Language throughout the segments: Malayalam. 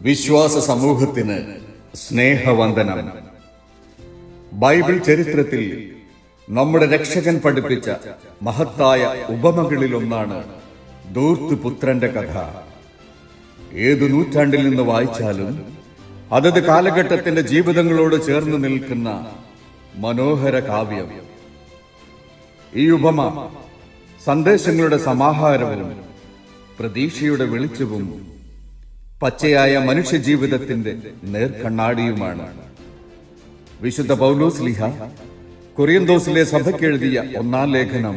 വിശ്വാസ സമൂഹത്തിന് സ്നേഹവന്ദനം. ബൈബിൾ ചരിത്രത്തിൽ നമ്മുടെ രക്ഷകൻ പഠിപ്പിച്ച മഹത്തായ ഉപമകളിലൊന്നാണ് ധൂർത്തുപുത്രന്റെ കഥ. ഏതു നൂറ്റാണ്ടിൽ നിന്ന് വായിച്ചാലും അതത് കാലഘട്ടത്തിന്റെ ജീവിതങ്ങളോട് ചേർന്ന് നിൽക്കുന്ന മനോഹര കാവ്യം. ഈ ഉപമ സന്ദേശങ്ങളുടെ സമാഹാരവും പ്രതീക്ഷയുടെ വെളിച്ചവും പച്ചയായ മനുഷ്യജീവിതത്തിന്റെ നേർക്കണ്ണാടിയുമാണ്. വിശുദ്ധ പൗലോസ് ലീഹ കൊറിന്തോസിലെ സഭയ്ക്ക് എഴുതിയ 1-ാം ലേഖനം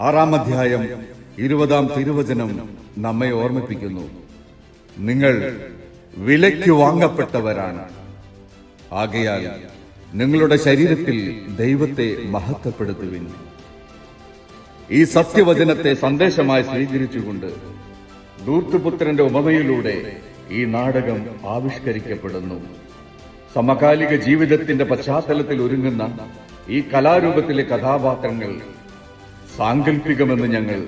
6-ാം അധ്യായം 20-ാം തിരുവചനം നമ്മെ ഓർമ്മിപ്പിക്കുന്നു. നിങ്ങൾ വിലയ്ക്ക് വാങ്ങപ്പെട്ടവരാണ്. ആകയാൽ നിങ്ങളുടെ ശരീരത്തിൽ ദൈവത്തെ മഹത്വപ്പെടുത്തുവിൻ. ഈ സത്യവചനത്തെ സന്ദേശമായി സ്വീകരിച്ചുകൊണ്ട് ധൂർത്തുപുത്രന്റെ ഉപമയിലൂടെ ഈ നാടകം ആവിഷ്കരിക്കപ്പെടുന്നു. സമകാലിക ജീവിതത്തിന്റെ പശ്ചാത്തലത്തിൽ ഒരുങ്ങുന്ന ഈ കലാരൂപത്തിലെ കഥാപാത്രങ്ങൾ സാങ്കല്പികമെന്ന് ഞങ്ങൾ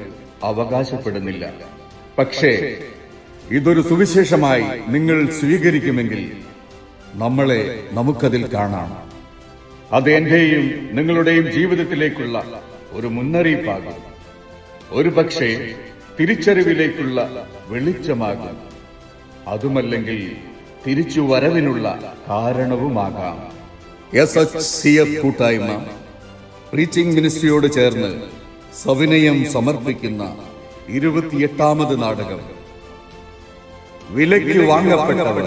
അവകാശപ്പെടുന്നില്ല. പക്ഷേ ഇതൊരു സുവിശേഷമായി നിങ്ങൾ സ്വീകരിക്കുമെങ്കിൽ നമുക്കതിൽ കാണാം. അത് എന്റെയും നിങ്ങളുടെയും ജീവിതത്തിലേക്കുള്ള ഒരു മുന്നറിയിപ്പാകും. ഒരു പക്ഷേ തിരിച്ചറിവിലേക്കുള്ള വെളിച്ചമാകും. അതുമല്ലെങ്കിൽ തിരിച്ചു വരവിനുള്ള കാരണവുമാകാം. SHCF കൂട്ടായ്മ പ്രീച്ചിംഗ് മിനിസ്ട്രിയോട് ചേർന്ന് സവിനയം സമർപ്പിക്കുന്ന 28ാമത് നാടകം വിലയ്ക്ക് വാങ്ങപ്പെട്ടവർ.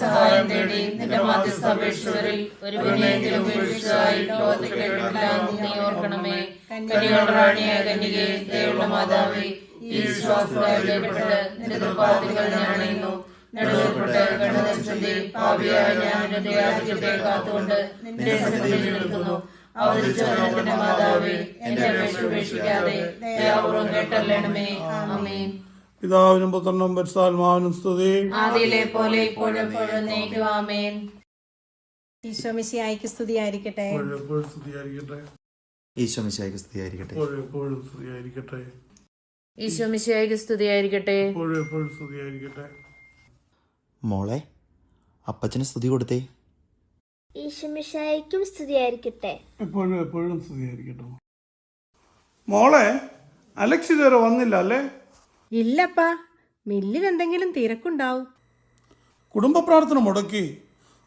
സഹായം തേടി നിന്റെ മാധ്യസ്ഥാപേക്ഷകരിൽ ഒരു വിനയെങ്കിലും വീഴ്ചയായി ലോകത്തിൽ കേട്ടിട്ടില്ലാന്ന് നീ ഓർക്കണമേ. കന്യകളുടെ റാണിയായ കന്യകേ, ദയുള്ള മാതാവേ, ഈ വിശ്വാസപ്പെട്ട് നിന്റെ തൃപ്പാദങ്ങൾ ഞാൻ അണയുന്നു. നടുവേർപ്പെട്ട് കണ്ണുനരിച്ചെന്റെ പാപിയായ ഞാൻ നിന്റെ ദയാധിക്യത്തെ കാത്തുകൊണ്ട് നിന്റെ സന്നിധിയിൽ നിൽക്കുന്നു. അവതരിച്ചവന്റെ മാതാവേ, എന്റെ അപേക്ഷ ഉപേക്ഷിക്കാതെ ദയാപൂർവം കേട്ടല്ലേണമേ. ആമേൻ. പിതാവിനും പുത്രനും പരിശുദ്ധാത്മാവിനും സ്തുതി. ആദിയിലെ പോലെ ഇപ്പോഴും എപ്പോഴും എന്നേക്കും. ആമേൻ. ഈശോ മിശിഹായ്ക്ക് സ്തുതിയായിരിക്കട്ടെ. എപ്പോഴും സ്തുതിയായിരിക്കട്ടെ. ഈശോ മിശിഹായ്ക്ക് സ്തുതിയായിരിക്കട്ടെ. എപ്പോഴും സ്തുതിയായിരിക്കട്ടെ. ഈശോ മിശിഹായ്ക്ക് സ്തുതിയായിരിക്കട്ടെ. എപ്പോഴും സ്തുതിയായിരിക്കട്ടെ. മോളെ, അപ്പച്ചന് സ്തുതി കൊടുത്തേ. ഈശോ മിശിഹായ്ക്കും സ്തുതിയായിരിക്കട്ടെ. എപ്പോഴും സ്തുതിയായിരിക്കട്ടെ. മോളെ, അലക്സ് ഇതുവരെ വന്നില്ല അല്ലേ? ഇല്ലപ്പാ, മില്ലിൽ എന്തെങ്കിലും തിരക്കുണ്ടാവും. കുടുംബ പ്രാർത്ഥന മുടക്കി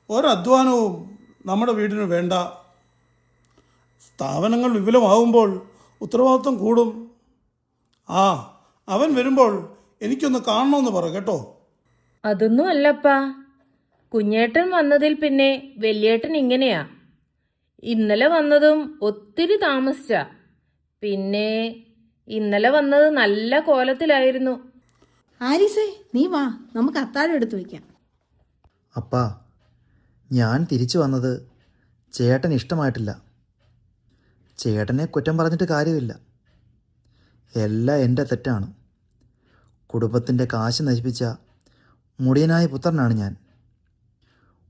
ഒരധ്വാനവും നമ്മുടെ വീടിന് വേണ്ട. സ്ഥാപനങ്ങൾ വിപുലമാവുമ്പോൾ ഉത്തരവാദിത്വം കൂടും. അവൻ വരുമ്പോൾ എനിക്കൊന്ന് കാണണമെന്ന് പറ കേട്ടോ. അതൊന്നും അല്ലപ്പാ, കുഞ്ഞേട്ടൻ വന്നതിൽ പിന്നെ വലിയേട്ടൻ ഇങ്ങനെയാ. ഇന്നലെ വന്നതും ഒത്തിരി താമസിച്ച. പിന്നെ ഇന്നലെ വന്നത് നല്ല കോലത്തിലായിരുന്നു. ആരിസേ, നീ വാ, നമുക്ക് അത്താഴം എടുത്തു വയ്ക്കാം. അപ്പാ, ഞാൻ തിരിച്ചു വന്നത് ചേട്ടൻ ഇഷ്ടമായിട്ടില്ല. ചേട്ടനെ കുറ്റം പറഞ്ഞിട്ട് കാര്യമില്ല. എല്ലാം എൻ്റെ തെറ്റാണ്. കുടുംബത്തിൻ്റെ കാശ് നശിപ്പിച്ച മുടിയനായ പുത്രനാണ് ഞാൻ.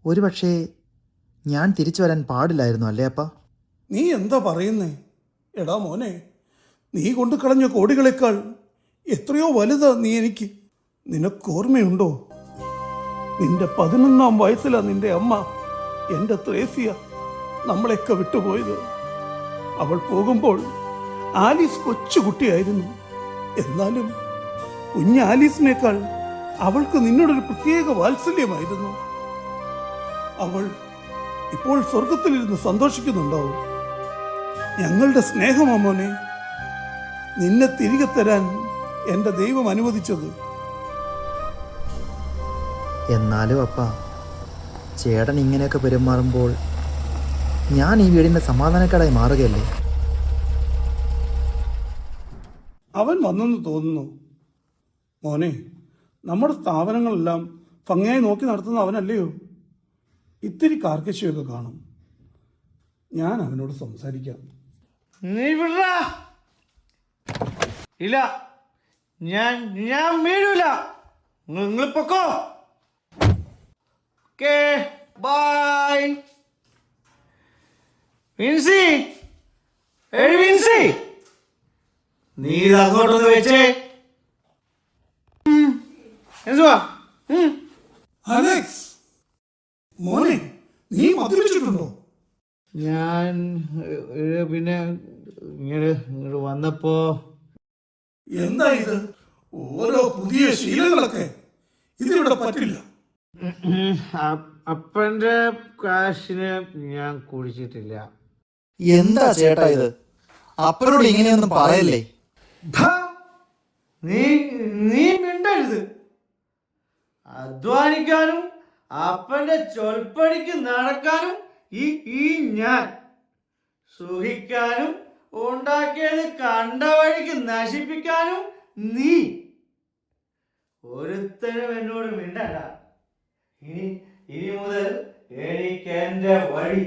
ഒരുപക്ഷേ ഞാൻ തിരിച്ചു വരാൻ പാടില്ലായിരുന്നു അല്ലേ അപ്പാ? നീ എന്താ പറയുന്നേ? എടാ മോനെ, നീ കൊണ്ടു കളഞ്ഞ കോടികളെക്കാൾ എത്രയോ വലുതാ നീ എനിക്ക്. നിനക്കോർമ്മയുണ്ടോ? നിന്റെ 11ാം വയസ്സിലാ നിന്റെ അമ്മ, എൻ്റെ ത്രേസ്യ, നമ്മളെയൊക്കെ വിട്ടുപോയത്. അവൾ പോകുമ്പോൾ ആലീസ് കൊച്ചുകുട്ടിയായിരുന്നു. എന്നാലും കുഞ്ഞ് ആലീസിനേക്കാൾ അവൾക്ക് നിന്നോടൊരു പ്രത്യേക വാത്സല്യമായിരുന്നു. അവൾ ഇപ്പോൾ സ്വർഗത്തിലിരുന്ന് സന്തോഷിക്കുന്നുണ്ടാവും. ഞങ്ങളുടെ സ്നേഹമാ മോനെ നിന്നെ തിരികെ തരാൻ എൻ്റെ ദൈവം അനുവദിച്ചത്. എന്നാലും അപ്പാ, ചേട്ടൻ ഇങ്ങനെയൊക്കെ പെരുമാറുമ്പോൾ ഞാൻ ഈ വീടിൻ്റെ സമാധാനക്കേടായി മാറുകയല്ലേ? അവൻ വന്നെന്ന് തോന്നുന്നു. മോനെ, നമ്മുടെ സ്ഥാപനങ്ങളെല്ലാം ഭംഗിയായി നോക്കി നടത്തുന്ന അവനല്ലയോ? ഇത്തിരി കാർക്കശ്യമൊക്കെ കാണും. ഞാൻ അവനോട് സംസാരിക്കാം. നീ വിട. ഇല്ല, ഞാൻ വീഴൂല. നിങ്ങൾ പൊക്കോ. Okay, by. വിൻസി, എടി വിൻസി, നീ ഇത് അങ്ങോട്ടൊന്ന് വെച്ചേ. എന്തുവാ? അലക്സ്, മോനെ, നീ മദ്യപിച്ചിട്ടുണ്ടോ? ഞാൻ പിന്നെ ഇങ്ങോട്ട് വന്നപ്പോ എന്താ ഇത്? ഓരോ പുതിയ ശീലങ്ങളൊക്കെ ഇതിവിടെ പറ്റില്ല. അപ്പന്റെ കാശിന് ഞാൻ കുടിച്ചിട്ടില്ല. എന്താ ചേട്ടാ ഇത്? അപ്പനോട് ഇങ്ങനെയൊന്നും പറയല്ലേ. നീ നീ മിണ്ടരുത്. അധ്വാനിക്കാനും അപ്പന്റെ ചൊൽപ്പടിക്ക് നടക്കാനും ഈ ഞാൻ സുഖിക്കാനും ഉണ്ടാക്കിയത് കണ്ട വഴിക്ക് നശിപ്പിക്കാനും നീ ഒരുത്തനും എന്നോട് മിണ്ടണ്ട. ഇനി മുതൽ എനിക്കെന്റെ വഴി,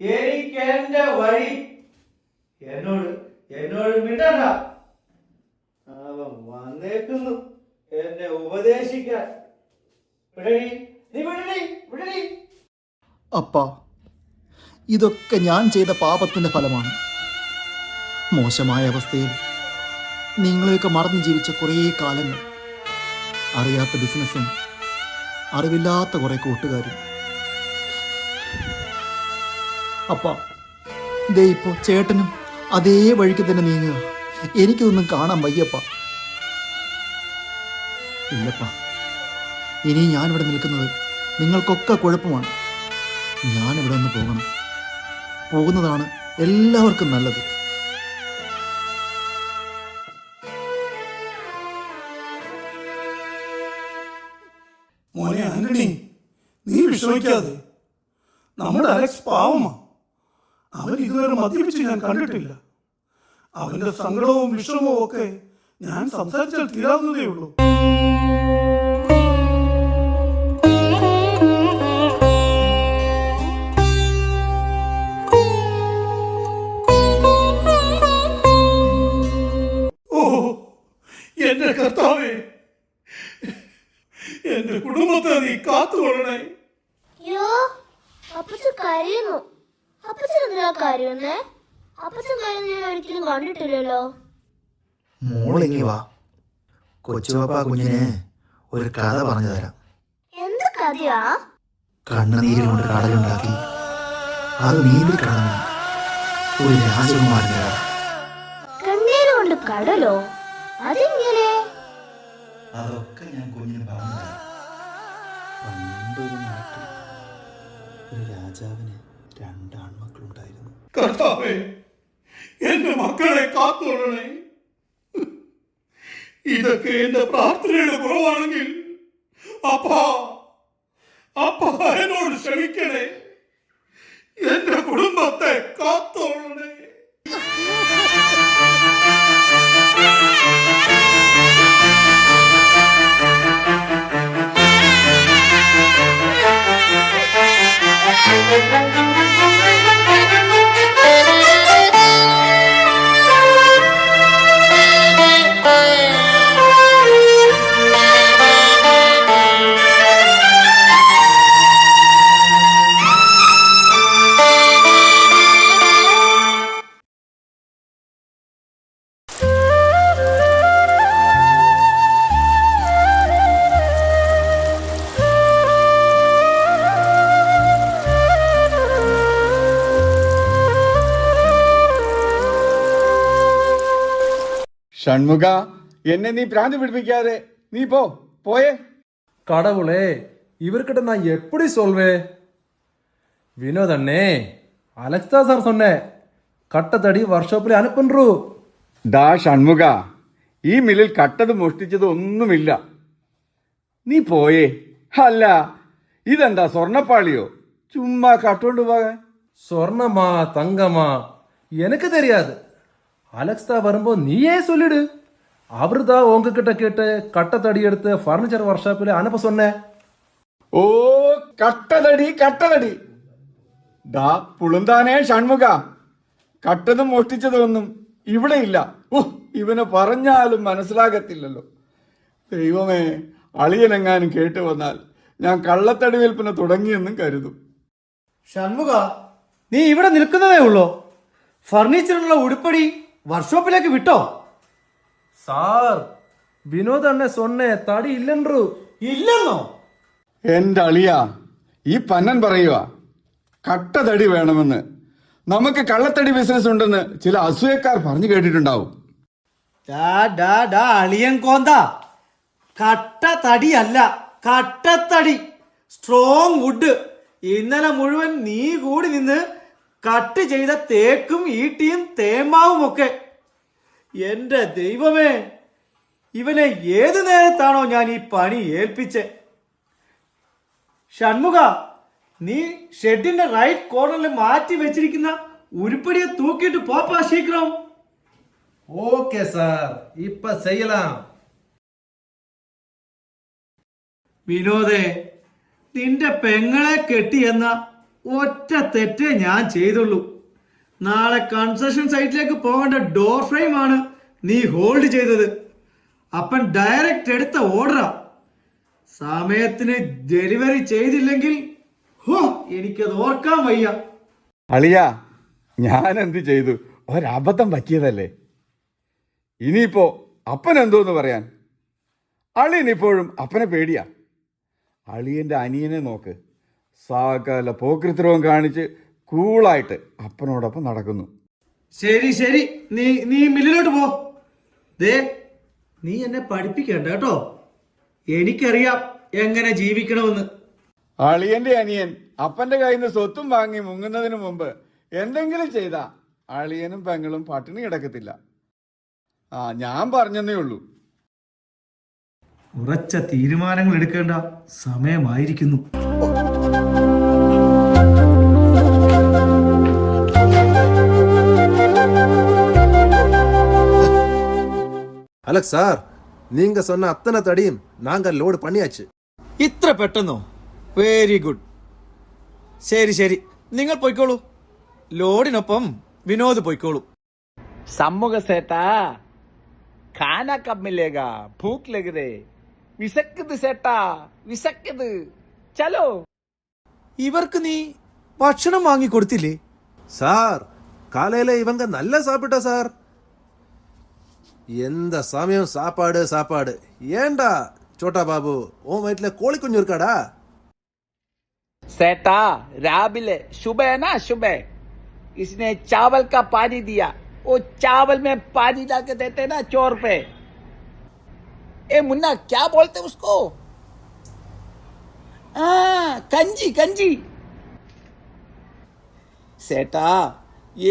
എനിക്കെന്റെ വഴി. എന്നോട് മിണ്ടണ്ട. അവൻ വന്നേക്കുന്നു എന്നെ ഉപദേശിക്കാൻ. വിടടി, നീ വിടടി, വിടടി. അപ്പാ, ഇതൊക്കെ ഞാൻ ചെയ്ത പാപത്തിൻ്റെ ഫലമാണ്. മോശമായ അവസ്ഥയിൽ നിങ്ങളെയൊക്കെ മറന്നു ജീവിച്ച കുറേ കാലങ്ങൾ, അറിയാത്ത ബിസിനസ്സും അറിവില്ലാത്ത കുറേ കൂട്ടുകാരും. അപ്പാ, ദേ ഇപ്പോൾ ചേട്ടനും അതേ വഴിക്ക് തന്നെ നീങ്ങുക. എനിക്കൊന്നും കാണാൻ വയ്യപ്പാ. ഇല്ലപ്പാ, ഇനി ഞാനിവിടെ നിൽക്കുന്നത് നിങ്ങൾക്കൊക്കെ കുഴപ്പമാണ്. ഞാനിവിടെ നിന്ന് പോകണം. പോകുന്നതാണ് എല്ലാവർക്കും നല്ലത്. മോനെ ആന്റണി, നീ വിഷമിക്കാതെ. നമ്മുടെ അലക്സ് പാവമാ. അവൻ ഇതുവരെ മദ്യപിച്ച് ഞാൻ കണ്ടിട്ടില്ല. അവന്റെ സങ്കടവും വിഷമവും ഒക്കെ ഞാൻ സംസാരിച്ചാൽ തീരാവുന്നതേ ഉള്ളൂ. ഓ എന്റെ കർത്താവേ, എന്റെ കുടുംബത്തെ നീ കാത്തുകൊള്ളണേ. യോ, അപ്പച്ചൻ കരയുന്നു. അപ്പച്ചൻ എന്തിനാ കരയുന്നേ? അപ്പച്ചൻ കരയുന്ന ഞാൻ ഒരിക്കലും കണ്ടിട്ടില്ലല്ലോ. മോളിങ്ങി വാ, കൊച്ചുപാപ്പ കുഞ്ഞിന് ഒരു കഥ പറഞ്ഞു തരാം. എന്ത് കഥയാ? കണ്ണുനീര് കൊണ്ട് കടലുണ്ടാക്കി അത് നീന്തി കടന്നു ഒരു രാജകുമാരൻ്റെ കഥ. കണ്ണീര് കൊണ്ട് കടലോ? അതെങ്ങനെ? അതൊക്കെ ഞാൻ കുഞ്ഞിന് പറഞ്ഞു തരാം. പണ്ടൊരു നാട്ടിൽ ഒരു രാജാവിന് 2 ആൺമക്കളുണ്ടായിരുന്നു. കർത്താവേ, എന്റെ മക്കളെ കാത്തുകൊള്ളണേ. ഇതൊക്കെ എന്റെ പ്രാർത്ഥനയുടെ കുറവാണെങ്കിൽ അപ്പാ എന്നോട് ക്ഷമിക്കണേ. എന്റെ കുടുംബത്തെ കാത്തുകൊള്ളണേ. ഷൺമുഖ, എന്നെ നീ ഭ്രാന്ത് പിടിപ്പിക്കാതെ നീ പോയേ. கடவுளே, இவர்கிட்ட நான் எப்படி சொல்வேன்? வினோத் அண்ணே, அலெக்ஸ் தான் சார் சொன்னேன், കട്ടത്തടി വർക്ക്ഷോപ്പിൽ അനുപ്പൻറു. ദാ ഷൺമുഖ, ഈ മില്ലിൽ കട്ടത് മോഷ്ടിച്ചത് ഒന്നുമില്ല. നീ പോയേ. അല്ല, ഇതെന്താ സ്വർണ്ണപ്പാളിയോ? ചുമ്മാ കട്ടുകൊണ്ട് പോകാൻ. சொர்ணமா தங்கமா எனக்கு தெரியாது. அலெக்ஸ் தான் வரும்போ நீயே சொல்லிடு. அவர் தான் உங்ககிட்ட கேட்டு கட்டத்தடி எடுத்து ஃபர்னிச்சர் ஒர்க் ஷாப்பில் அனுப்ப சொன்னேன். ഓ, കട്ടതടി. ദാ പുളുന്താനേ ഷൺമുഖ, കട്ടതും മോഷ്ടിച്ചതൊന്നും ഇവിടെ ഇല്ല. ഓ, ഇവനെ പറഞ്ഞാലും മനസ്സിലാകത്തില്ലല്ലോ. ദൈവമേ, അളിയനെങ്ങാനും കേട്ടു വന്നാൽ ഞാൻ കള്ളത്തടി വിൽപ്പന തുടങ്ങിയെന്നും കരുതും. ഷൺമുഖ, നീ ഇവിടെ നിൽക്കുന്നതേ ഉള്ളോ? ഫർണിച്ചറിനുള്ള ഉടുപ്പടി വർക്ക്ഷോപ്പിലേക്ക് വിട്ടോ? സാർ വിനോദ് അണ്ണെ സൊന്നെ തടി ഇല്ലെന്നു. ഇല്ലെന്നോ? എൻ്റെ അളിയ, ഈ പന്നൻ പറയുക കട്ടതടി വേണമെന്ന്. നമുക്ക് കള്ളത്തടി ബിസിനസ് ഉണ്ടെന്ന് ചില അസൂയക്കാർ പറഞ്ഞു കേട്ടിട്ടുണ്ടാവും. അളിയൻ കോന്ത, കട്ട തടിയല്ല, കട്ടത്തടി, സ്ട്രോങ് വുഡ്. ഇന്നലെ മുഴുവൻ നീ കൂടി നിന്ന് കട്ട് ചെയ്ത തേക്കും ഈട്ടിയും തേമാവും ഒക്കെ. എന്റെ ദൈവമേ, ഇവനെ ഏതു നേരത്താണോ ഞാൻ ഈ പണി ഏൽപ്പിച്ചേ? ഷൺമുഖ, നീ ഷെഡിന്റെ റൈറ്റ് കോർണറിൽ മാറ്റി വെച്ചിരിക്കുന്ന ഉരുപ്പടിയെ തൂക്കിയിട്ട് പോപ്പാ ശീഘ്രം. ഓക്കെ സാർ, ഇപ്പൊ ചെയ്യലാം. വിനോദേ, നിന്റെ പെങ്ങളെ കെട്ടിയെന്ന ഒറ്റ തെറ്റേ ഞാൻ ചെയ്തുള്ളൂ. നാളെ കൺസ്ട്രക്ഷൻ സൈറ്റിലേക്ക് പോകേണ്ട ഡോർ ഫ്രെയിം ആണ് നീ ഹോൾഡ് ചെയ്തത്. അപ്പൻ ഡയറക്റ്റ് എടുത്ത ഓർഡറാ. സമയത്തിന് ഡെലിവറി ചെയ്തില്ലെങ്കിൽ എനിക്കത് ഓർക്കാൻ വയ്യ. അളിയ, ഞാൻ എന്ത് ചെയ്തു? ഒരബദ്ധം പറ്റിയതല്ലേ. ഇനിയിപ്പോ അപ്പൻ എന്തോന്ന് പറയാൻ? അളിയൻ ഇപ്പോഴും അപ്പനെ പേടിയാ. അളിയൻ്റെ അനിയനെ നോക്ക്, സകല പോക്രിത്രവും കാണിച്ച് കൂളായിട്ട് അപ്പനോടൊപ്പം നടക്കുന്നു. ശരി ശരി, നീ മില്ലിലോട്ട് പോ. ദേ, നീ എന്നെ പഠിപ്പിക്കണ്ട കേട്ടോ. എനിക്കറിയാം എങ്ങനെ ജീവിക്കണമെന്ന്. അളിയന്റെ അനിയൻ അപ്പന്റെ കയ്യിൽ നിന്ന് സ്വത്തും വാങ്ങി മുങ്ങുന്നതിന് മുമ്പ് എന്തെങ്കിലും ചെയ്താ അളിയനും പെങ്ങളും പട്ടിണി കിടക്കത്തില്ല. ഞാൻ പറഞ്ഞെന്നേ ഉള്ളൂ. ഉറച്ച തീരുമാനങ്ങൾ എടുക്കേണ്ട സമയമായിരിക്കുന്നു. அலெக்ஸ் சார், நீங்க சொன்ன அத்தனை தடியும் நாங்க லோடு பண்ணியாச்சு. ഇത്ര പെട്ടെന്നോ? Very good. ശരി ശരി, നിങ്ങൾ പോയിക്കോളൂ. ലോഡിനൊപ്പം വിനോദ് പോയിക്കോളൂ. सम्मुख सेटा, खाना कब मिलेगा? भूख लग रहे. विसक्कद सेटा, विसक्कद. चलो. ഇവർക്ക് നീ ഭക്ഷണം വാങ്ങി കൊടുത്തില്ലേ? சார், காலையில இவங்க நல்லா சாப்பிட்டா சார். எந்த சமயம் சாப்பாடு சாப்பாடு. ஏண்டா சோட்டா பாபு, உன் வயிற்றுல கோழி குஞ்சு இருக்காடா? सेटा, राबिले सुबह ना सुबह इसने चावल का पानी दिया. वो चावल में पानी डाल के देते ना चोर पे. ए मुन्ना, क्या बोलते उसको? कंजी कंजी. सेटा,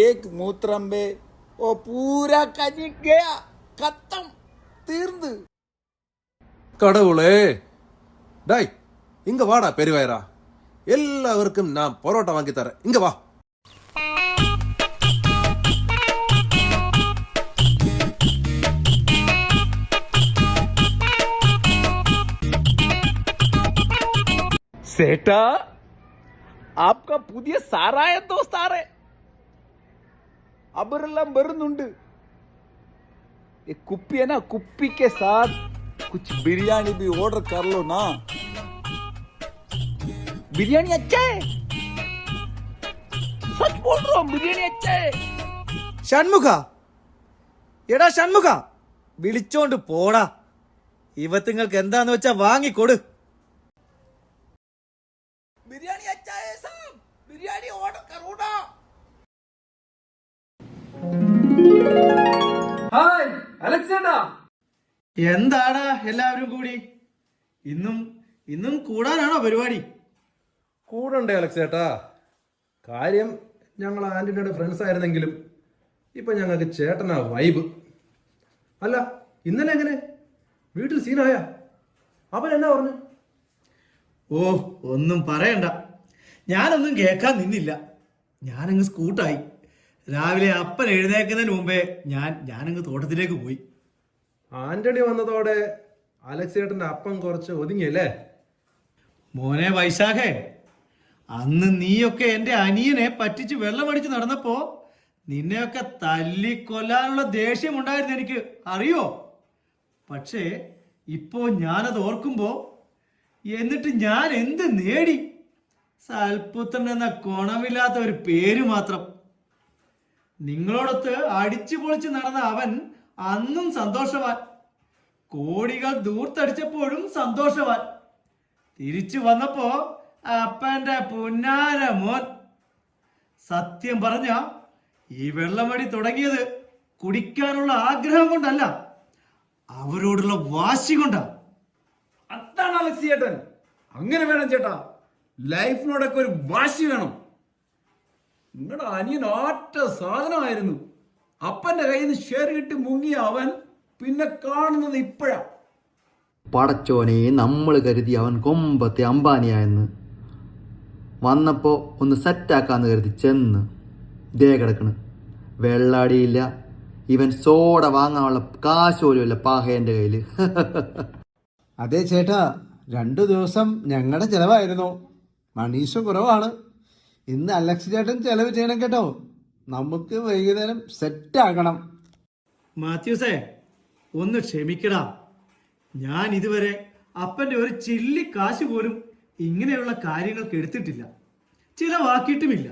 एक मूत्र में वो पूरा कंजी गया, खत्म, तीर्ந்து. கடவுளே, டாய் இங்க வாடா பெரியவாயரா. எல்லாருக்கும் நான் பரோட்டா வாங்கி தரேன். இங்க வா. सेटा, आपका पुതിയ സാറായ दोस्तारे अबरल्लम വരുന്നുണ്ട്. एक कुप्पी है ना, कुप्पी के साथ कुछ बिरयानी भी ऑर्डर कर लो ना. बिरयानी अच्छा है, सच बोल रहा हूँ, बिरयानी अच्छा है. ഷൺമുഖ, എടാ ഷൺമുഖ, വിളിച്ചോണ്ട് പോടാ. ഇവത്തിങ്ങൾക്ക് എന്താന്ന് വെച്ചാ വാങ്ങിക്കൊടു. बिरयानी अच्छा है साहब, बिरयानी ऑर्डर करो ना. ഹായ് അലക്സേട്ടാ. എന്താടാ എല്ലാവരും കൂടി? ഇന്നും കൂടാനാണോ പരിപാടി? കൂടണ്ടേ അലക്സ് ചേട്ടാ? കാര്യം ഞങ്ങൾ ആന്റണിയുടെ ഫ്രണ്ട്സ് ആയിരുന്നെങ്കിലും ഇപ്പൊ ഞങ്ങൾക്ക് ചേട്ടനാ വൈബ്. അല്ല, ഇന്നലെ എങ്ങനെ വീട്ടിൽ സീനായ? അവൻ എന്നാ പറഞ്ഞു? ഓ, ഒന്നും പറയണ്ട. ഞാനൊന്നും കേൾക്കാൻ നിന്നില്ല. ഞാനങ്ങ് സ്കൂട്ടായി. രാവിലെ അപ്പൻ എഴുന്നേക്കുന്നതിന് മുമ്പേ ഞാനങ്ങ് തോട്ടത്തിലേക്ക് പോയി. ആന്റണി വന്നതോടെ അലക്സ് ചേട്ടന്റെ അപ്പം കുറച്ച് ഒതുങ്ങിയല്ലേ? മോനെ വൈശാഖേ, അന്ന് നീയൊക്കെ എന്റെ അനിയനെ പറ്റിച്ച് വെള്ളമടിച്ച് നടന്നപ്പോ നിന്നെയൊക്കെ തല്ലിക്കൊല്ലാനുള്ള ദേഷ്യം ഉണ്ടായിരുന്നു എനിക്ക്, അറിയോ? പക്ഷേ ഇപ്പോ ഞാനത് ഓർക്കുമ്പോ എന്നിട്ട് ഞാൻ എന്ത് നേടി? സൽപുത്രൻ എന്ന ഗുണമില്ലാത്ത ഒരു പേര് മാത്രം. നിങ്ങളോടൊത്ത് അടിച്ചു പൊളിച്ച് നടന്ന അവൻ അന്നും സന്തോഷവാൻ, കോടികൾ ദൂർത്തടിച്ചപ്പോഴും സന്തോഷവാൻ. തിരിച്ചു വന്നപ്പോ അപ്പന്റെ പുന്നാര മോൻ. സത്യം പറഞ്ഞ ഈ വെള്ളമടി തുടങ്ങിയത് കുടിക്കാനുള്ള ആഗ്രഹം കൊണ്ടല്ല, അവരോടുള്ള വാശി കൊണ്ടാ. അതാണ് അലക്സ് ചേട്ടൻ. അങ്ങനെ വേണം ചേട്ടാ. ലൈഫിനോടൊക്കെ ഒരു വാശി വേണം. നിങ്ങളുടെ അനിയൻ ഒറ്റ സാധനമായിരുന്നു. അപ്പന്റെ കയ്യിൽ നിന്ന് ഷെയർ കിട്ടി മുങ്ങിയ അവൻ പിന്നെ കാണുന്നത് ഇപ്പോഴാ. പടച്ചോനെ, നമ്മൾ കരുതി അവൻ കൊമ്പത്തെ അംബാനിയായെന്ന്. വന്നപ്പോ ഒന്ന് സെറ്റാക്കാന്ന് കരുതി ചെന്ന് ദേ കിടക്കണ്. വെള്ളാടിയില്ല, ഇവൻ സോഡ വാങ്ങാനുള്ള കാശ് പോലും ഇല്ല പാഹേന്റെ കയ്യില്. അതെ ചേട്ടാ, 2 ദിവസം ഞങ്ങളുടെ ചെലവായിരുന്നു. മണീഷും കുറവാണ്. ഇന്ന് അലക്സ് ചേട്ടൻ ചെലവ് ചെയ്യണം കേട്ടോ. നമുക്ക് വൈകുന്നേരം സെറ്റാക്കണം. മാത്യൂസേ, ഒന്ന് ക്ഷമിക്കടാ. ഞാൻ ഇതുവരെ അപ്പന്റെ ഒരു ചില്ലി കാശ് പോലും ഇങ്ങനെയുള്ള കാര്യങ്ങൾക്ക് എടുത്തിട്ടില്ല, ചിലവാക്കിയിട്ടുമില്ല.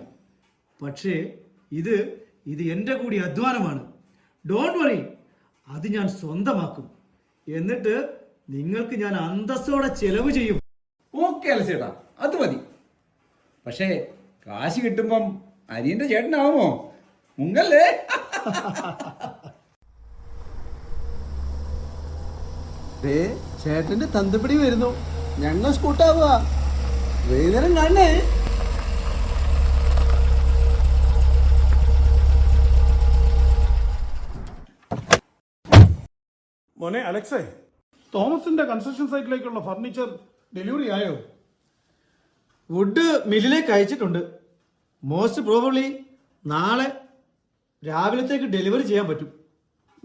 പക്ഷേ ഇത് എൻ്റെ കൂടി അധ്വാനമാണ്. ഡോണ്ട് വറി, അത് ഞാൻ സ്വന്തമാക്കും. എന്നിട്ട് നിങ്ങൾക്ക് ഞാൻ അന്തസ്സോടെ ചെലവ് ചെയ്യും. ഓക്കെ അലക്സ് ചേട്ടാ, അത് മതി. പക്ഷേ കാശ് കിട്ടുമ്പം അനിയന്റെ ചേട്ടനാവുമോ? മുങ്ങല്ലേ? ദേ ചേട്ടന്റെ തന്തപ്പിടി വരുന്നു. ഞങ്ങൾ സ്കൂട്ടാവുക. വൈകുന്നേരം കാണണേ. മോനെ അലക്സേ, തോമസിന്റെ കൺസ്ട്രക്ഷൻ സൈറ്റിലേക്കുള്ള ഫർണിച്ചർ ഡെലിവറി ആയോ? വുഡ് മില്ലിലേക്ക് അയച്ചിട്ടുണ്ട്. മോസ്റ്റ് പ്രോബബ്ലി നാളെ രാവിലത്തേക്ക് ഡെലിവറി ചെയ്യാൻ പറ്റും.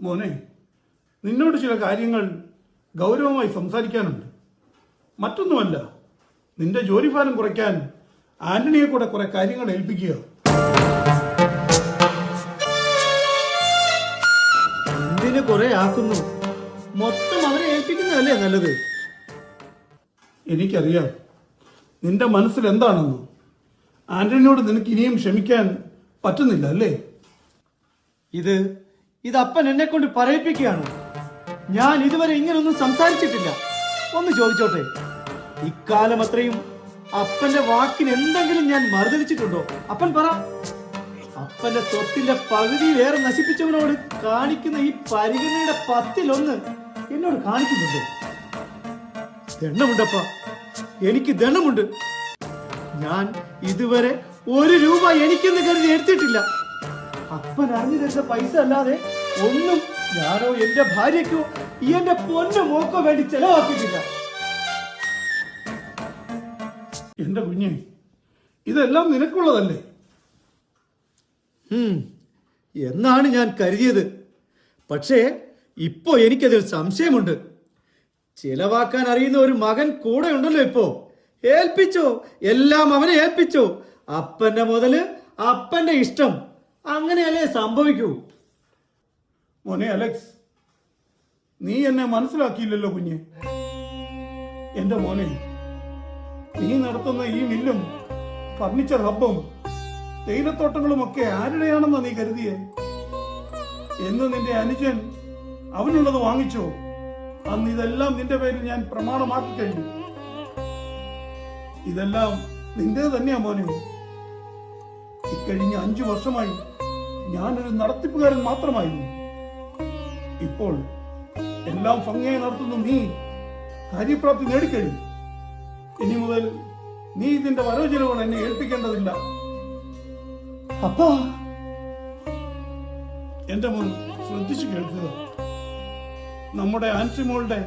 മോനെ, നിന്നോട് ചില കാര്യങ്ങൾ ഗൗരവമായി സംസാരിക്കാനുണ്ട്. മറ്റൊന്നുമല്ല, നിന്റെ ജോലിഭാരം കുറയ്ക്കാൻ ആന്റണിയെ കൂടെ കുറെ കാര്യങ്ങൾ ഏൽപ്പിക്കുക. എന്തിന് കുറെ ആക്കുന്നു? മൊത്തം അവരെ ഏൽപ്പിക്കുന്നതല്ലേ നല്ലത്. എനിക്കറിയാം നിന്റെ മനസ്സിൽ എന്താണെന്ന്. ആന്റണിയോട് നിനക്ക് ഇനിയും ക്ഷമിക്കാൻ പറ്റുന്നില്ല അല്ലേ? ഇത് അപ്പൻ എന്നെ കൊണ്ട് പറയിപ്പിക്കുകയാണ്. ഞാൻ ഇതുവരെ ഇങ്ങനൊന്നും സംസാരിച്ചിട്ടില്ല. ഒന്ന് ചോദിച്ചോട്ടെ, ഇക്കാലം അത്രയും അപ്പന്റെ വാക്കിന് എന്തെങ്കിലും ഞാൻ മറുതലിച്ചിട്ടുണ്ടോ? അപ്പൻ പറ. അപ്പന്റെ സ്വത്തിന്റെ പകുതിയിലേറെ നശിപ്പിച്ചവനോട് കാണിക്കുന്ന ഈ പരിഗണനയുടെ 10-1 എന്നോട് കാണിക്കുന്നുണ്ടോ? ദണ്ണമുണ്ടപ്പ, എനിക്ക് ദണ്ണമുണ്ട്. ഞാൻ ഇതുവരെ 1 രൂപ എനിക്കെന്ന് കരുതി എടുത്തിട്ടില്ല. അപ്പൻ അറിഞ്ഞു തരുന്ന പൈസ അല്ലാതെ ഒന്നും ഞാനോ എന്റെ ഭാര്യയ്ക്കോ എന്റെ പൊന്നു മോക്കോ വേണ്ടി ചെലവാക്കിയിട്ടില്ല. എന്റെ കുഞ്ഞെ, ഇതെല്ലാം നിനക്കുള്ളതല്ലേ? എന്നാണ് ഞാൻ കരുതിയത്. പക്ഷേ ഇപ്പോ എനിക്കതിൽ സംശയമുണ്ട്. ചിലവാക്കാൻ അറിയുന്ന ഒരു മകൻ കൂടെ ഉണ്ടല്ലോ ഇപ്പോ. ഏൽപ്പിച്ചോ, എല്ലാം അവനെ ഏൽപ്പിച്ചോ. അപ്പന്റെ മുതല് അപ്പന്റെ ഇഷ്ടം, അങ്ങനെയല്ലേ സംഭവിക്കൂ. മോനെ അലക്സ്, നീ എന്നെ മനസ്സിലാക്കിയില്ലല്ലോ കുഞ്ഞെ. എന്റെ മോനെ, നീ നടത്തുന്ന ഈ മില്ലും ഫർണിച്ചർ ഹബ്ബും തേയിലത്തോട്ടങ്ങളും ഒക്കെ ആരുടെയാണെന്നാ നീ കരുതിയേ? എന്ന് നിന്റെ അനുജൻ അവനുള്ളത് വാങ്ങിച്ചോ? അന്ന് ഇതെല്ലാം നിന്റെ പേരിൽ ഞാൻ പ്രമാണമാക്കി കഴിഞ്ഞു. ഇതെല്ലാം നിന്റേത് തന്നെയാ മോനെ. ഇക്കഴിഞ്ഞ 5 വർഷമായി ഞാനൊരു നടത്തിപ്പുകാരൻ മാത്രമായിരുന്നു. ഇപ്പോൾ എല്ലാം ഭംഗിയായി നടത്തുന്ന നീ കാര്യപ്രാപ്തി നേടിക്കഴിഞ്ഞു. ഇനി മുതൽ നീ ഇതിന്റെ വരവ് ചെലവുകൾ എന്നെ ഏൽപ്പിക്കേണ്ടതില്ല. അപ്പാ, എന്റെ മോൻ ശ്രദ്ധിച്ചു കേൾക്കുക. നമ്മുടെ ആൻസിമോളുടെ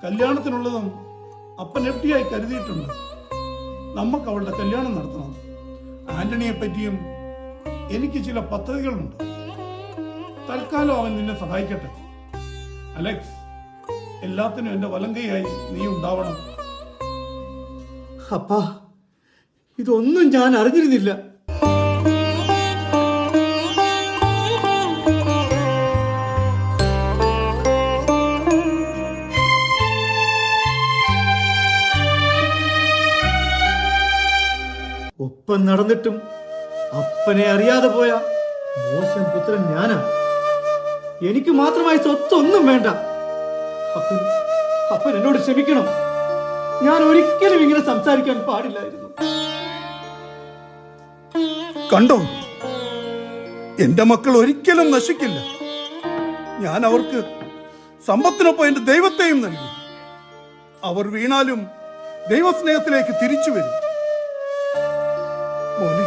കല്യാണത്തിനുള്ളതും അപ്പൻ FD ആയി കരുതിയിട്ടുണ്ട്. നമുക്ക് അവളുടെ കല്യാണം നടത്തണം. ആന്റണിയെ പറ്റിയും എനിക്ക് ചില പദ്ധതികളുണ്ട്. തൽക്കാലം അവൻ നിന്നെ സഹായിക്കട്ടെ. അലക്സ്, എല്ലാത്തിനും എന്റെ വലങ്കയായി നീ ഉണ്ടാവണം. അപ്പാ, ഇതൊന്നും ഞാൻ അറിഞ്ഞിരുന്നില്ല. ഇത്രത്തോളം നടന്നിട്ടും അപ്പനെ അറിയാതെ പോയ മോശം പുത്രൻ ഞാനാ. എനിക്ക് മാത്രമായി സ്വത്തൊന്നും വേണ്ട. അപ്പൻ എന്നോട് ക്ഷമിക്കണം. ഞാൻ ഒരിക്കലും ഇങ്ങനെ സംസാരിക്കാൻ പാടില്ലായിരുന്നു. കണ്ടോ, എന്റെ മക്കൾ ഒരിക്കലും നശിക്കില്ല. ഞാൻ അവർക്ക് സമ്പത്തിനൊപ്പം എന്റെ ദൈവത്തെയും നൽകി. അവർ വീണാലും ദൈവസ്നേഹത്തിലേക്ക് തിരിച്ചു വരും. മോനെ,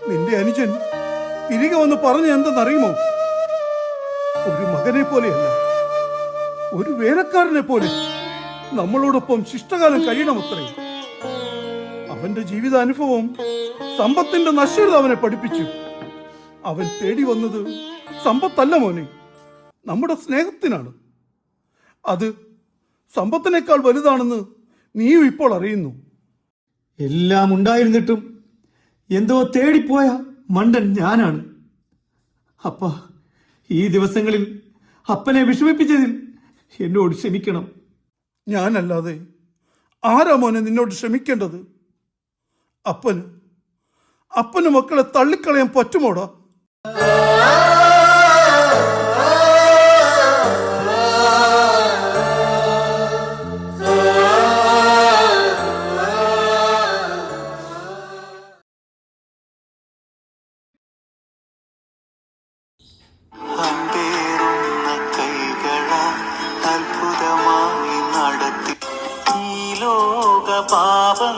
നിന്റെ അനുജൻ തിരികെ വന്ന് പറഞ്ഞ എന്തെന്നറിയുമോ? ഒരു മകനെ പോലെയല്ല, ഒരു വേലക്കാരനെ പോലെ നമ്മളോടൊപ്പം ശിഷ്ടകാലം കഴിയണമത്രേ. അവന്റെ ജീവിതാനുഭവം സമ്പത്തിന്റെ നശ്വരത അവനെ പഠിപ്പിച്ചു. അവൻ തേടി വന്നത് സമ്പത്തല്ല മോനെ, നമ്മുടെ സ്നേഹത്തിനാണ്. അത് സമ്പത്തിനേക്കാൾ വലുതാണെന്ന് നീയും ഇപ്പോൾ അറിയുന്നു. എല്ലാം ഉണ്ടായിരുന്നിട്ടും എന്തോ തേടിപ്പോയ മണ്ടൻ ഞാനാണ്. അപ്പ ഈ ദിവസങ്ങളിൽ അപ്പനെ വിഷമിപ്പിച്ചതിൽ എന്നോട് ക്ഷമിക്കണം. ഞാനല്ലാതെ ആരാ മോനെ നിന്നോട് ക്ഷമിക്കേണ്ടത്? അപ്പന് മക്കളെ തള്ളിക്കളയാൻ പറ്റുമോടാ? അത്ഭുതമായി നടത്തി ഈ ലോക പാപം.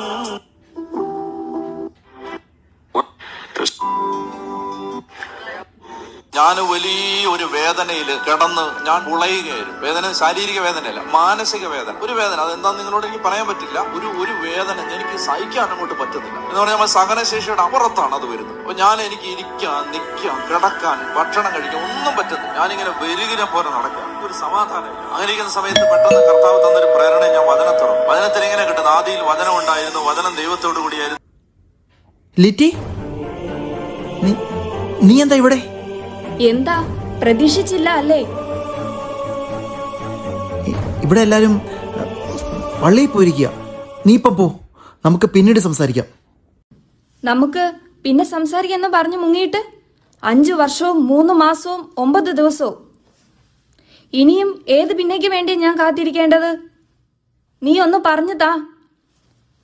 ഞാൻ വലിയൊരു വേദനയിൽ കിടന്ന് ഞാൻ ഉളയുകയായിരുന്നു. വേദന ശാരീരിക വേദനയല്ല, മാനസിക വേദന. ഒരു വേദന, അതെന്താന്ന് നിങ്ങളോട് എനിക്ക് പറയാൻ പറ്റില്ല. ഒരു വേദന എനിക്ക് സഹിക്കാൻ അങ്ങോട്ട് പറ്റുന്നില്ല. എന്ന് പറഞ്ഞാൽ നമ്മൾ സഹനശേഷിയുടെ അപ്പുറത്താണ് അത് വരുന്നത്. അപ്പൊ എനിക്ക് ഇരിക്കാൻ, നിൽക്കാൻ, കിടക്കാൻ, ഭക്ഷണം കഴിക്കാൻ ഒന്നും പറ്റുന്നില്ല. ഞാനിങ്ങനെ വെരുകിനെ പോലെ നടക്കാം, ഒരു സമാധാനമില്ല. അങ്ങനെ ഇരിക്കുന്ന സമയത്ത് പെട്ടെന്ന് കർത്താവ് തന്നൊരു പ്രേരണ ഞാൻ വചനം തുറന്നു. വചനത്തിൽ ഇങ്ങനെ കിട്ടുന്നു, ആദിയിൽ വചനം ഉണ്ടായിരുന്നു, വചനം ദൈവത്തോടു കൂടിയായിരുന്നു. ലിറ്റി, നീ എന്താ ഇവിടെ? എന്താ, പ്രതീക്ഷിച്ചില്ല അല്ലേ? ഇവിടെ എല്ലാരും പള്ളിയിൽ പോയിരിക്കുക. നീ ഇപ്പം പോ, നമുക്ക് പിന്നീട് സംസാരിക്കാം. നമുക്ക് പിന്നെ സംസാരിക്കാന്ന് പറഞ്ഞു മുങ്ങിയിട്ട് 5 വർഷവും 3 മാസവും 9 ദിവസവും. ഇനിയും ഏത് പിന്നേക്ക് വേണ്ടി ഞാൻ കാത്തിരിക്കേണ്ടത്? നീ ഒന്ന് പറഞ്ഞു താ.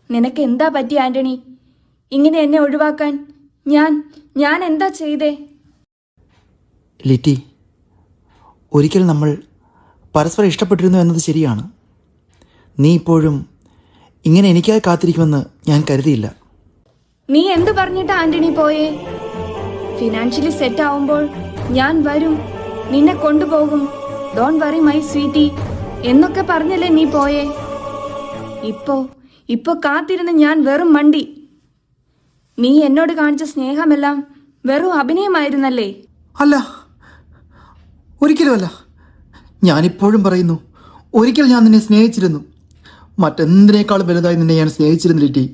നിനക്ക് എന്താ പറ്റി ആന്റണി, ഇങ്ങനെ എന്നെ ഒഴിവാക്കാൻ? ഞാൻ എന്താ ചെയ്തേ? ലിറ്റി, ഒരിക്കൽ നമ്മൾ പരസ്പരം ഇഷ്ടപ്പെട്ടിരുന്നു എന്നത് ശരിയാണ്. നീ ഇപ്പോഴും ഇങ്ങനെ എനിക്കായി കാത്തിരിക്കുമെന്ന് ഞാൻ കരുതിയില്ല. നീ എന്ത് പറഞ്ഞിട്ടാ ആന്റണി പോയേ? ഫിനാൻഷ്യലി സെറ്റ് ആവുമ്പോൾ ഞാൻ വരും, നിന്നെ കൊണ്ടുപോകും, ഡോണ്ട് വറി മൈ സ്വീറ്റി എന്നൊക്കെ പറഞ്ഞല്ലേ നീ പോയേ? ഇപ്പോ കാത്തിരുന്ന് ഞാൻ വെറും മണ്ടി. നീ എന്നോട് കാണിച്ച സ്നേഹമെല്ലാം വെറും അഭിനയമായിരുന്നല്ലേ? അല്ല, ഒരിക്കലുമല്ല. ഞാനിപ്പോഴും പറയുന്നു, ഒരിക്കൽ ഞാൻ നിന്നെ സ്നേഹിച്ചിരുന്നു. മറ്റെന്തിനേക്കാളും വലുതായി നിന്നെ ഞാൻ സ്നേഹിച്ചിരുന്നു ലിറ്റി.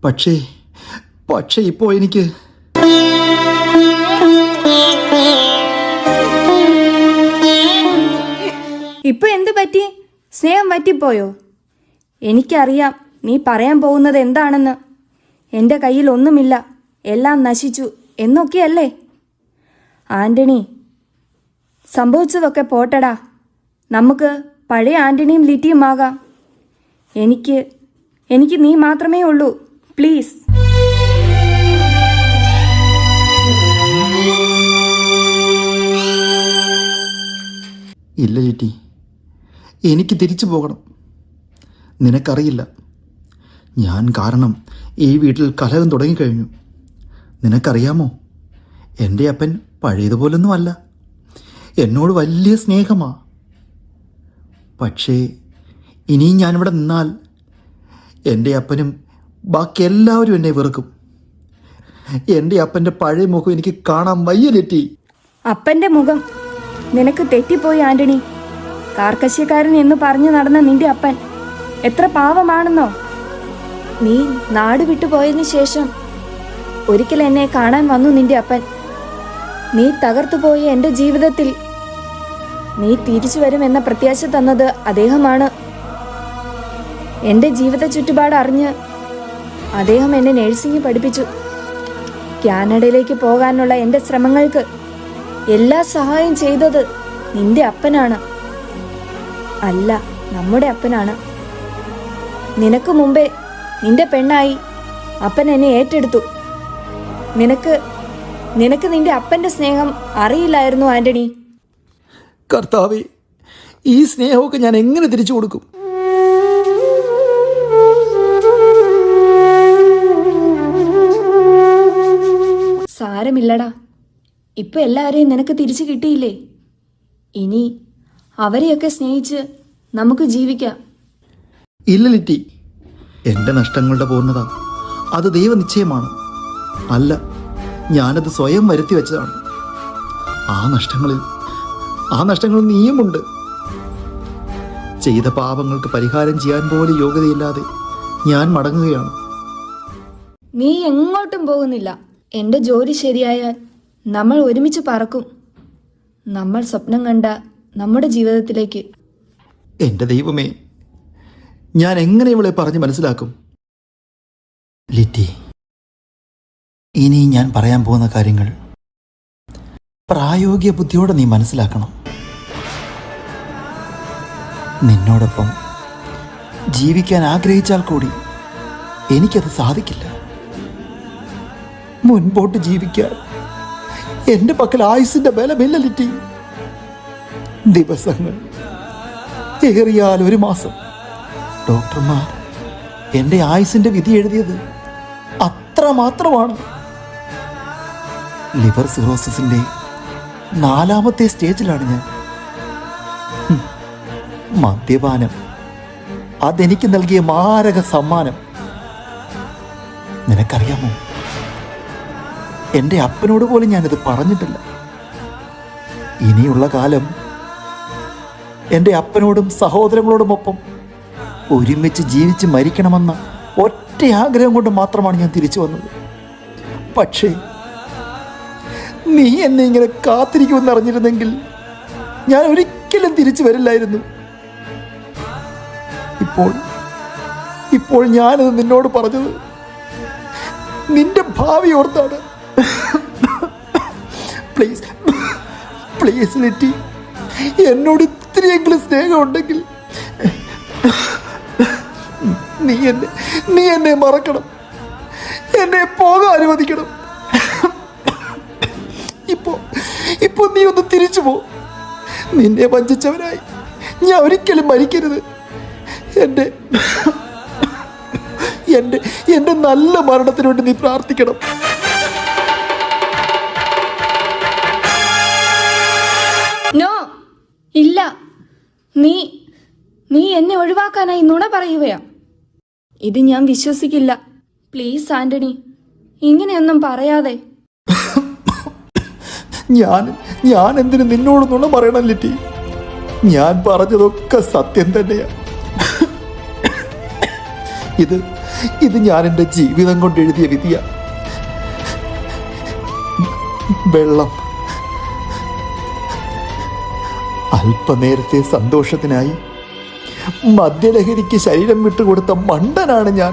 പക്ഷേ ഇപ്പോൾ എനിക്ക് ഇപ്പൊ എന്ത് പറ്റി? സ്നേഹം പറ്റിപ്പോയോ? എനിക്കറിയാം നീ പറയാൻ പോകുന്നത് എന്താണെന്ന്. എൻ്റെ കയ്യിൽ ഒന്നുമില്ല, എല്ലാം നശിച്ചു എന്നൊക്കെയല്ലേ? ആന്റണി, സംഭവിച്ചതൊക്കെ പോട്ടടാ. നമുക്ക് പഴയ ആന്റണിയും ലിറ്റിയും ആകാം. എനിക്ക് നീ മാത്രമേ ഉള്ളൂ, പ്ലീസ്. ഇല്ല ലിറ്റി, എനിക്ക് തിരിച്ചു പോകണം. നിനക്കറിയില്ല, ഞാൻ കാരണം ഈ വീട്ടിൽ കലഹം തുടങ്ങിക്കഴിഞ്ഞു. നിനക്കറിയാമോ, എൻ്റെ അപ്പൻ പഴയതുപോലൊന്നും അല്ല. എന്നോട് വലിയ സ്നേഹമാ. പക്ഷേ ഇനിയും ഞാനിവിടെ നിന്നാൽ എൻ്റെ അപ്പനും ബാക്കി എല്ലാവരും എന്നെ വെറുക്കും. എൻ്റെ അപ്പൻ്റെ പഴയ മുഖം എനിക്ക് കാണാൻ വയ്യ ലിറ്റി. അപ്പൻ്റെ മുഖം നിനക്ക് തെറ്റിപ്പോയി ആന്റണി. കാർക്കശ്യക്കാരൻ എന്ന് പറഞ്ഞു നടന്ന നിന്റെ അപ്പൻ എത്ര പാവമാണെന്നോ? നീ നാട് വിട്ടുപോയതിനു ശേഷം ഒരിക്കൽ എന്നെ കാണാൻ വന്നു നിന്റെ അപ്പൻ. നീ തകർത്തുപോയ എൻ്റെ ജീവിതത്തിൽ നീ തിരിച്ചു വരുമെന്ന പ്രത്യാശ തന്നത് അദ്ദേഹമാണ്. എൻ്റെ ജീവിത ചുറ്റുപാട് അറിഞ്ഞ് അദ്ദേഹം എന്നെ നഴ്സിംഗ് പഠിപ്പിച്ചു. കാനഡയിലേക്ക് പോകാനുള്ള എൻ്റെ ശ്രമങ്ങൾക്ക് എല്ലാ സഹായം ചെയ്തത് നിന്റെ അപ്പനാണ്. അല്ല, നമ്മുടെ അപ്പനാണ്. നിനക്ക് മുമ്പേ നിന്റെ പെണ്ണായി അപ്പൻ എന്നെ ഏറ്റെടുത്തു. നിനക്ക് നിന്റെ അപ്പന്റെ സ്നേഹം അറിയില്ലായിരുന്നു ആന്റണി. കർത്താവേ, ഈ സ്നേഹമൊക്കെ ഞാൻ എങ്ങനെ തിരിച്ചു കൊടുക്കും? സാരമില്ലടാ, ഇപ്പൊ എല്ലാവരെയും നിനക്ക് തിരിച്ചു കിട്ടിയില്ലേ. ഇനി അവരെയൊക്കെ സ്നേഹിച്ച് നമുക്ക് ജീവിക്കാം. ഇല്ല ലിറ്റി, എൻ്റെ നഷ്ടങ്ങളുടെ പൂർണ്ണത അത് ദൈവനിശ്ചയമാണ്. അല്ല, ഞാനത് സ്വയം വരുത്തി വെച്ചതാണ്. ആ നഷ്ടങ്ങളിൽ നീയുമുണ്ട്. ചെയ്ത പാപങ്ങൾക്ക് പരിഹാരം ചെയ്യാൻ പോലും യോഗ്യതയില്ലാതെ ഞാൻ മടങ്ങുകയാണ്. നീ എങ്ങോട്ടും പോകുന്നില്ല. എൻ്റെ ജോലി ശരിയായാൽ നമ്മൾ ഒരുമിച്ച് പറക്കും. നമ്മൾ സ്വപ്നം കണ്ട നമ്മുടെ ജീവിതത്തിലേക്ക്. എൻ്റെ ദൈവമേ, ഞാൻ എങ്ങനെ ഇവളെ പറഞ്ഞ് മനസ്സിലാക്കും? ലിറ്റി, ഇനി ഞാൻ പറയാൻ പോകുന്ന കാര്യങ്ങൾ പ്രായോഗിക ബുദ്ധിയോടെ നീ മനസ്സിലാക്കണം. നിന്നോടൊപ്പം ജീവിക്കാൻ ആഗ്രഹിച്ചാൽ കൂടി എനിക്കത് സാധിക്കില്ല. മുൻപോട്ട് ജീവിക്കാൻ എൻ്റെ പക്കൽ ആയുസിൻ്റെ ബലമില്ല ലിറ്റി. ദിവസങ്ങൾ ഏറിയാൽ 1 മാസം. ഡോക്ടർമാർ എൻ്റെ ആയുസിൻ്റെ വിധി എഴുതിയത് അത്ര മാത്രമാണ്. ലിവർ സിറോസിസിൻ്റെ 4ാമത്തെ സ്റ്റേജിലാണ് ഞാൻ. മദ്യപാനം അതെനിക്ക് നൽകിയ മാരക സമ്മാനം. നിനക്കറിയാമോ, എൻ്റെ അപ്പനോട് പോലും ഞാനിത് പറഞ്ഞിട്ടില്ല. ഇനിയുള്ള കാലം എൻ്റെ അപ്പനോടും സഹോദരങ്ങളോടുമൊപ്പം ഒരുമിച്ച് ജീവിച്ച് മരിക്കണമെന്ന ഒറ്റ ആഗ്രഹം കൊണ്ട് മാത്രമാണ് ഞാൻ തിരിച്ചു വന്നത്. പക്ഷേ നീ എന്നെ ഇങ്ങനെ കാത്തിരിക്കുമെന്ന് അറിഞ്ഞിരുന്നെങ്കിൽ ഞാൻ ഒരിക്കലും തിരിച്ചു വരില്ലായിരുന്നു. ഇപ്പോൾ ഞാനത് നിന്നോട് പറഞ്ഞത് നിന്റെ ഭാവി ഓർത്താണ്. പ്ലീസ് ലിറ്റി, എന്നോട് ഇത്രയെങ്കിലും സ്നേഹം ഉണ്ടെങ്കിൽ നീ എന്നെ മറക്കണം. എന്നെ പോകാൻ അനുവദിക്കണം. ഇപ്പോ നീ ഒന്ന് തിരിച്ചു പോ. നിന്നെ വഞ്ചിച്ചവനായി ഞാൻ ഒരിക്കലും മരിക്കരുത്. എന്റെ നല്ല മരണത്തിന് വേണ്ടി നീ പ്രാർത്ഥിക്കണം. നോ, ഇല്ല. നീ എന്നെ ഒഴിവാക്കാനായി നുണ പറയുകയാ. ഇത് ഞാൻ വിശ്വസിക്കില്ല. പ്ലീസ് ആന്റണി, ഇങ്ങനെയൊന്നും പറയാതെ. ഞാൻ എന്തിനു നിന്നോട് നുണ പറയണം ലിറ്റി? ഞാൻ പറഞ്ഞതൊക്കെ സത്യം തന്നെയാ. ഇത് ഞാൻ എൻ്റെ ജീവിതം കൊണ്ട് എഴുതിയ വിധിയാ. വെള്ളം അല്പനേരത്തെ സന്തോഷത്തിനായി മദ്യലഹരിക്ക് ശരീരം വിട്ടുകൊടുത്ത മണ്ടനാണ് ഞാൻ.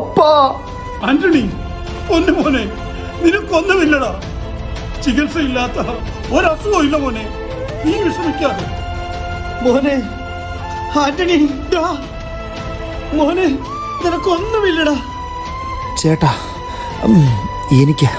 അപ്പാ! ആന്റണി, ഒന്ന് മോനെ, നിനക്കൊന്നുമില്ലടാ. ചികിത്സയില്ലാത്ത ഒരസുഖവും ഇല്ല മോനെ. നീ വിഷമിക്കാതെ. മോനെ ആന്റണി, മോനെ, നിനക്കൊന്നുമില്ലടാ. ചേട്ടാ, എനിക്ക്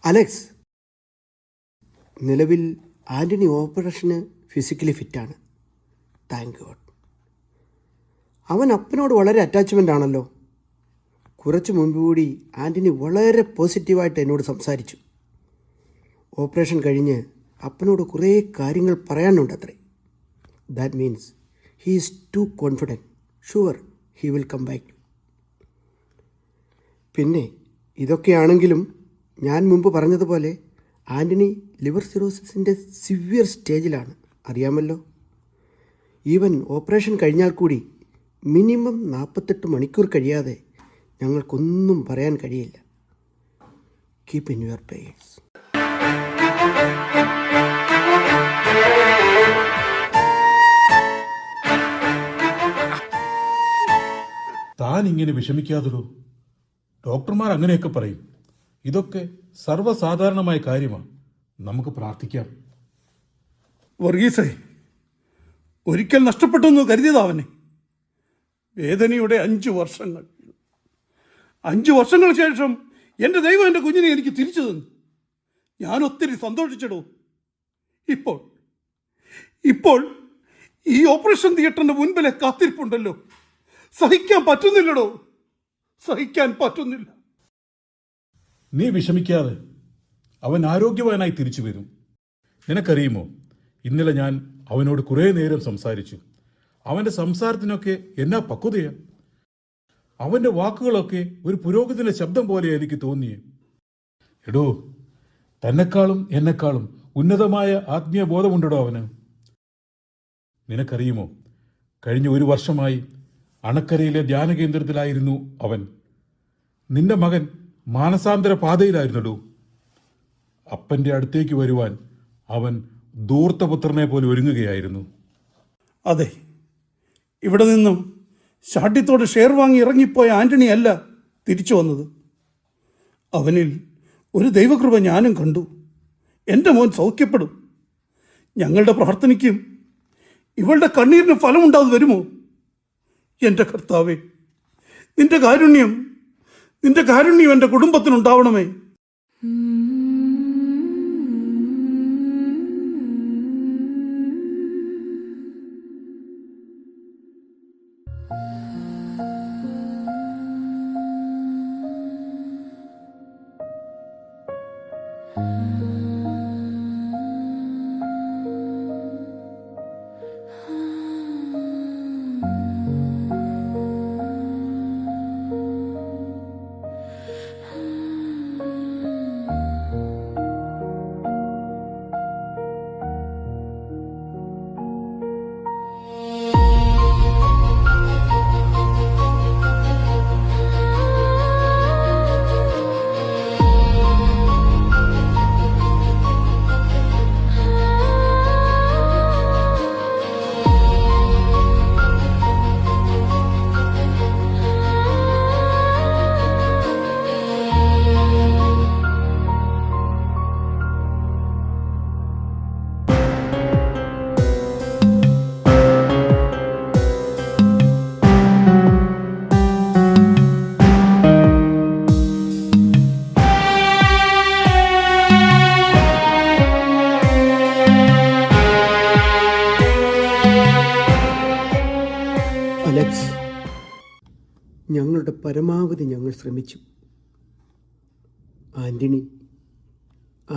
അലക്സ്, നിലവിൽ ആൻ്റണി ഓപ്പറേഷന് ഫിസിക്കലി ഫിറ്റാണ്. Thank God. അവൻ അപ്പനോട് വളരെ അറ്റാച്ച്മെൻ്റ് ആണല്ലോ. കുറച്ച് മുൻപ് കൂടി ആൻ്റണി വളരെ പോസിറ്റീവായിട്ട് എന്നോട് സംസാരിച്ചു. ഓപ്പറേഷൻ കഴിഞ്ഞ് അപ്പനോട് കുറേ കാര്യങ്ങൾ പറയാനുണ്ടത്രേ. That means he is too confident. Sure he will come back. പിന്നെ ഇതൊക്കെയാണെങ്കിലും ഞാൻ മുമ്പ് പറഞ്ഞതുപോലെ ആൻ്റണി ലിവർ സിറോസിസിൻ്റെ സിവിയർ സ്റ്റേജിലാണ്, അറിയാമല്ലോ. ഈവൻ ഓപ്പറേഷൻ കഴിഞ്ഞാൽ കൂടി മിനിമം 48 മണിക്കൂർ കഴിയാതെ ഞങ്ങൾക്കൊന്നും പറയാൻ കഴിയില്ല. Keep in your prayers. താൻ ഇങ്ങനെ വിഷമിക്കാതൊരു. ഡോക്ടർമാർ അങ്ങനെയൊക്കെ പറയും. ഇതൊക്കെ സർവ്വസാധാരണമായ കാര്യമാണ്. നമുക്ക് പ്രാർത്ഥിക്കാം. വർഗീസേ, ഒരിക്കൽ നഷ്ടപ്പെട്ടെന്ന് കരുതിയതാവനെ. വേദനയുടെ 5 വർഷങ്ങൾ. 5 വർഷങ്ങൾക്ക് ശേഷം എൻ്റെ ദൈവം എൻ്റെ കുഞ്ഞിനെ എനിക്ക് തിരിച്ചു തന്നു. ഞാൻ ഒത്തിരി സന്തോഷിച്ചിടൂ. ഇപ്പോൾ ഈ ഓപ്പറേഷൻ തിയേറ്ററിൻ്റെ മുൻപിലെ കാത്തിരിപ്പുണ്ടല്ലോ, സഹിക്കാൻ പറ്റുന്നില്ലടോ, സഹിക്കാൻ പറ്റുന്നില്ല. നീ വിഷമിക്കാതെ, അവൻ ആരോഗ്യവാനായി തിരിച്ചു വരും. നിനക്കറിയുമോ, ഇന്നലെ ഞാൻ അവനോട് കുറേ നേരം സംസാരിച്ചു. അവൻ്റെ സംസാരത്തിനൊക്കെ എന്നാ പക്വതയാണ്. അവൻ്റെ വാക്കുകളൊക്കെ ഒരു പുരോഹിതന്റെ ശബ്ദം പോലെ എനിക്ക് തോന്നിയേ. എടോ, തന്നെക്കാളും എന്നെക്കാളും ഉന്നതമായ ആത്മീയ ബോധമുണ്ടോ അവന്. നിനക്കറിയുമോ, കഴിഞ്ഞ 1 വർഷമായി അണക്കരയിലെ ധ്യാന കേന്ദ്രത്തിലായിരുന്നു അവൻ. നിന്റെ മകൻ മാനസാന്തര പാതയിലായിരുന്നടോ. അപ്പൻ്റെ അടുത്തേക്ക് വരുവാൻ അവൻ ധൂർത്തപുത്രനെ പോലെ ഒരുങ്ങുകയായിരുന്നു. അതെ, ഇവിടെ നിന്നും ശാഠ്യത്തോടെ ഷെയർ വാങ്ങി ഇറങ്ങിപ്പോയ ആൻ്റണി അല്ല തിരിച്ചു വന്നത്. അവനിൽ ഒരു ദൈവകൃപ ഞാനും കണ്ടു. എൻ്റെ മോൻ സൗഖ്യപ്പെടും. ഞങ്ങളുടെ പ്രാർത്ഥനയ്ക്കും ഇവളുടെ കണ്ണീരിന് ഫലമുണ്ടാതെ വരുമോ? എൻ്റെ കർത്താവേ, നിന്റെ കാരുണ്യം എൻ്റെ കുടുംബത്തിനുണ്ടാവണമേ. അലക്സ്, ഞങ്ങളുടെ പരമാവധി ഞങ്ങൾ ശ്രമിച്ചു.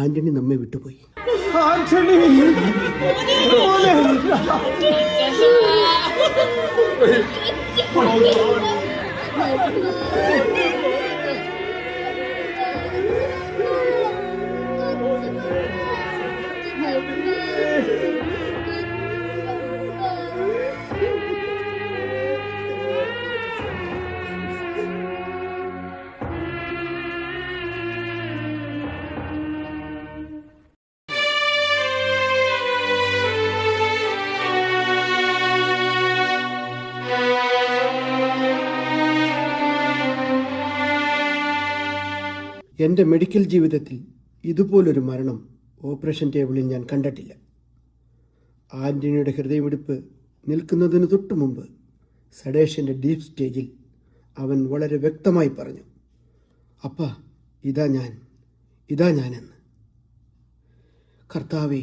ആൻ്റണി നമ്മെ വിട്ടുപോയി. എൻ്റെ മെഡിക്കൽ ജീവിതത്തിൽ ഇതുപോലൊരു മരണം ഓപ്പറേഷൻ ടേബിളിൽ ഞാൻ കണ്ടിട്ടില്ല. ആൻ്റണിയുടെ ഹൃദയമിടിപ്പ് നിൽക്കുന്നതിന് തൊട്ടു മുമ്പ് സഡേഷൻ്റെ ഡീപ്പ് സ്റ്റേജിൽ അവൻ വളരെ വ്യക്തമായി പറഞ്ഞു, അപ്പാ, ഇതാ ഞാനെന്ന്. കർത്താവേ,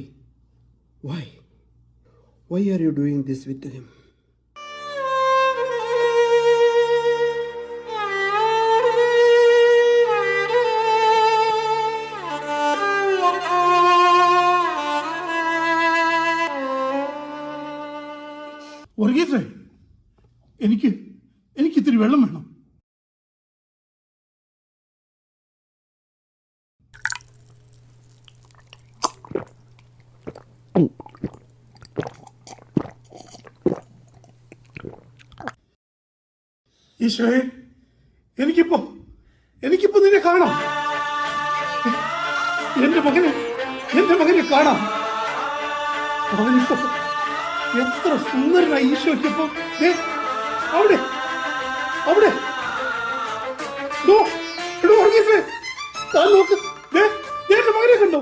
why are you doing this with him? വർഗീസേ, എനിക്ക് ഇത്തിരി വെള്ളം വേണം. ഈശോയെ, എനിക്കിപ്പോ നിന്നെ കാണാം. എന്റെ മകനെ കാണാം. അവനിപ്പോ എത്ര സുന്ദരനായി ഈശോയ്ക്കിപ്പോ. അവിടെ വർഗീസേ, താൻ നോക്ക്. എന്റെ മകനെ കണ്ടോ?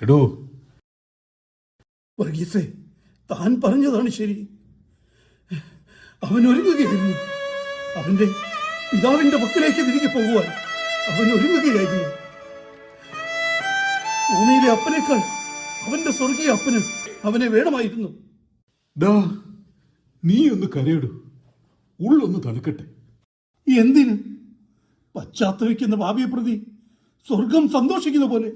എടോ വർഗീസേ, താൻ പറഞ്ഞതാണ് ശരി. അവൻ ഒരുങ്ങുകയായിരുന്നു. അവന്റെ പിതാവിന്റെ പക്കലേക്ക് തിരികെ പോകുവാൻ അവൻ ഒരുങ്ങുകയായിരുന്നു. ഭൂമിയിലെ അപ്പനേക്കാൾ അവന്റെ സ്വർഗീയ അപ്പന് അവനെ വേണമായിരുന്നു. നീ ഒന്ന് കരയിടൂ, ഉള്ളൊന്ന് തണുക്കട്ടെ. എന്തിന്? പശ്ചാത്തപിക്കുന്ന ഭാവിയെ പ്രതി സ്വർഗം സന്തോഷിക്കുന്ന പോലെ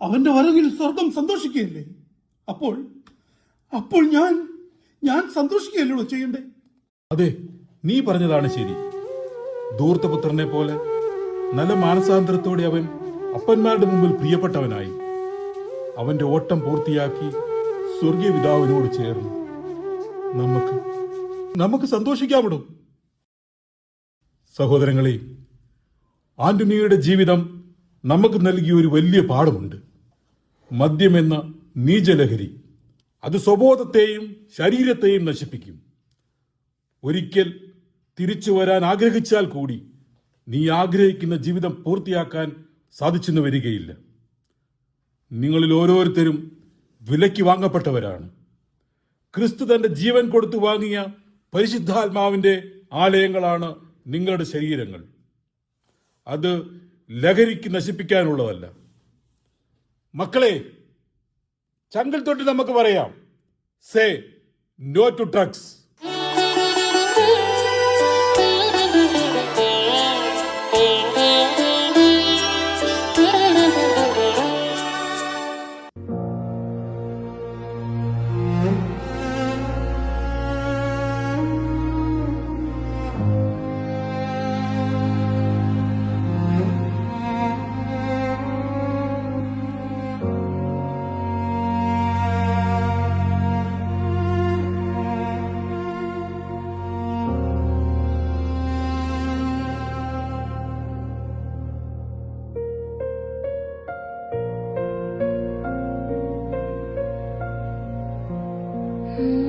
അവന്റെ വരവിൽ സ്വർഗം സന്തോഷിക്കുകയല്ലേ? അപ്പോൾ ഞാൻ സന്തോഷിക്കുകയല്ലോ ചെയ്യണ്ടേ? അതെ, നീ പറഞ്ഞതാണ് ശരി. ധൂർത്തപുത്രനെ പോലെ നല്ല മാനസാന്തരത്തോടെ അവൻ അപ്പന്മാരുടെ മുമ്പിൽ പ്രിയപ്പെട്ടവനായി അവന്റെ ഓട്ടം പൂർത്തിയാക്കി സ്വർഗീയ പിതാവിനോട് ചേർന്നു. നമുക്ക് സന്തോഷിക്കാമിടും. സഹോദരങ്ങളെ, ആന്റണിയുടെ ജീവിതം നമുക്ക് നൽകിയ ഒരു വലിയ പാഠമുണ്ട്. മദ്യമെന്ന നീചലഹരി അത് സ്വബോധത്തെയും ശരീരത്തെയും നശിപ്പിക്കും. ഒരിക്കൽ തിരിച്ചു വരാൻ ആഗ്രഹിച്ചാൽ കൂടി നീ ആഗ്രഹിക്കുന്ന ജീവിതം പൂർത്തിയാക്കാൻ സാധിച്ചെന്ന് വരികയില്ല. നിങ്ങളിൽ ഓരോരുത്തരും വിലയ്ക്ക് വാങ്ങപ്പെട്ടവരാണ്. ക്രിസ്തു തന്റെ ജീവൻ കൊടുത്തു വാങ്ങിയ പരിശുദ്ധാത്മാവിന്റെ ആലയങ്ങളാണ് നിങ്ങളുടെ ശരീരങ്ങൾ. അത് ലഹരിക്ക് നശിപ്പിക്കാനുള്ളതല്ല. മക്കളെ, ചങ്കിൽ തൊട്ട് നമുക്ക് പറയാം, say no to drugs. Hmm.